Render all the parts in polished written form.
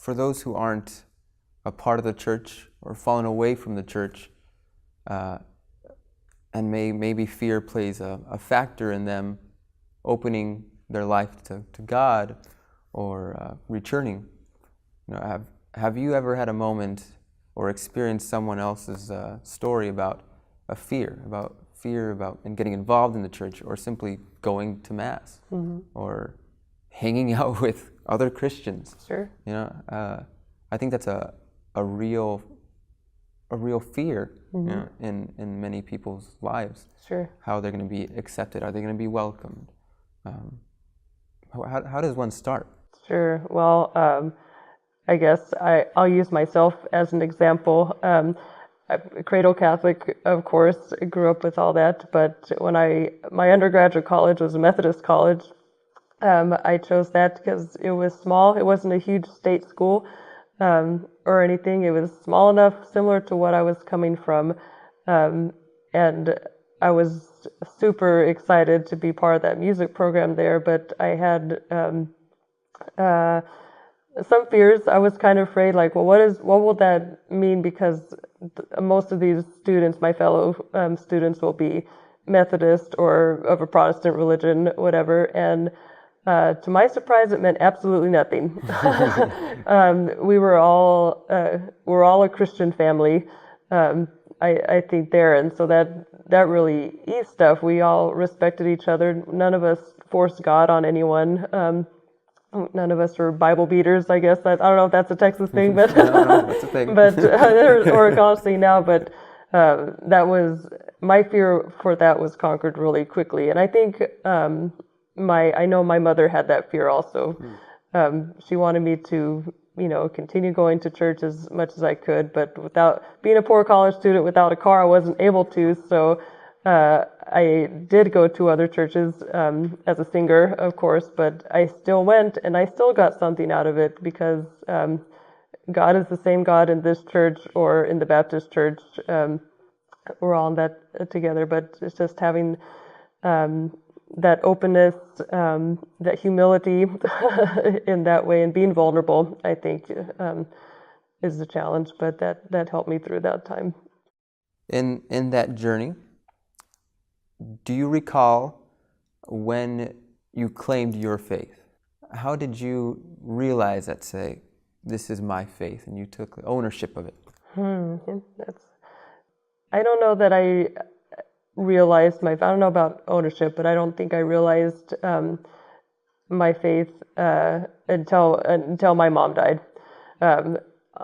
for those who aren't a part of the church or fallen away from the church, and maybe fear plays a factor in them opening their life to God or returning. Have you ever had a moment or experienced someone else's story about fear about and getting involved in the church, or simply going to Mass, or hanging out with other Christians? Sure. I think that's a real fear, in many people's lives. Sure. How they're going to be accepted? Are they going to be welcomed? How does one start? Sure. Well, I guess I'll use myself as an example. Cradle Catholic, of course, I grew up with all that, but when my undergraduate college was a Methodist college, I chose that because it was small. It wasn't a huge state school or anything. It was small enough, similar to what I was coming from, and I was super excited to be part of that music program there, but I had some fears. I was kind of afraid, like, well, what will that mean? Because most of these students, my fellow students, will be Methodist or of a Protestant religion, whatever. And to my surprise, it meant absolutely nothing. We're all a Christian family, I think there, and so that really eased stuff. We all respected each other. None of us forced God on anyone. None of us were Bible beaters, I guess. I don't know if that's a Texas thing, but that's a thing. but or a college thing now. But that was my fear for that was conquered really quickly, and I think I know my mother had that fear also. She wanted me to continue going to church as much as I could, but without being a poor college student without a car, I wasn't able to. So I did go to other churches as a singer, of course, but I still went, and I still got something out of it because God is the same God in this church or in the Baptist church. We're all in that together, but it's just having that openness, that humility in that way, and being vulnerable, I think, is the challenge, but that helped me through that time. In that journey, do you recall when you claimed your faith? How did you realize that, say, this is my faith, and you took ownership of it? I don't know that I realized I don't know about ownership, but I don't think I realized my faith until my mom died.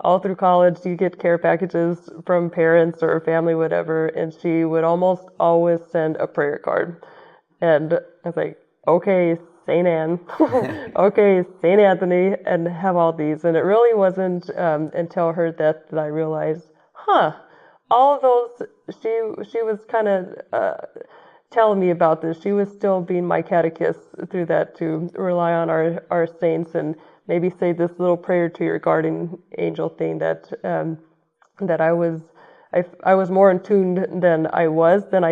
All through college, you get care packages from parents or family, whatever, and she would almost always send a prayer card. And I was like, okay, St. Anne, okay, St. Anthony, and have all these. And it really wasn't until her death that I realized, all of those, she was kind of telling me about this. She was still being my catechist through that, to rely on our saints and maybe say this little prayer to your guardian angel thing, that I was more in tune than I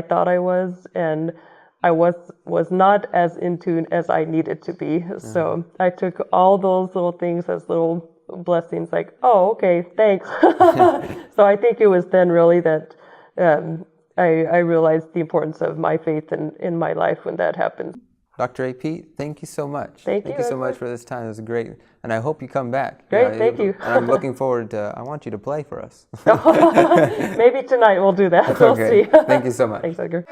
thought I was, and I was not as in tune as I needed to be. So I took all those little things as little blessings, like, oh, okay, thanks. So I think it was then really that I realized the importance of my faith in my life when that happened. Dr. A.P., thank you so much. Thank you so much for this time. It was great. And I hope you come back. Great, thank you. And I'm looking forward to, I want you to play for us. Maybe tonight we'll do that. We'll see. Thank you so much. Thanks, Edgar.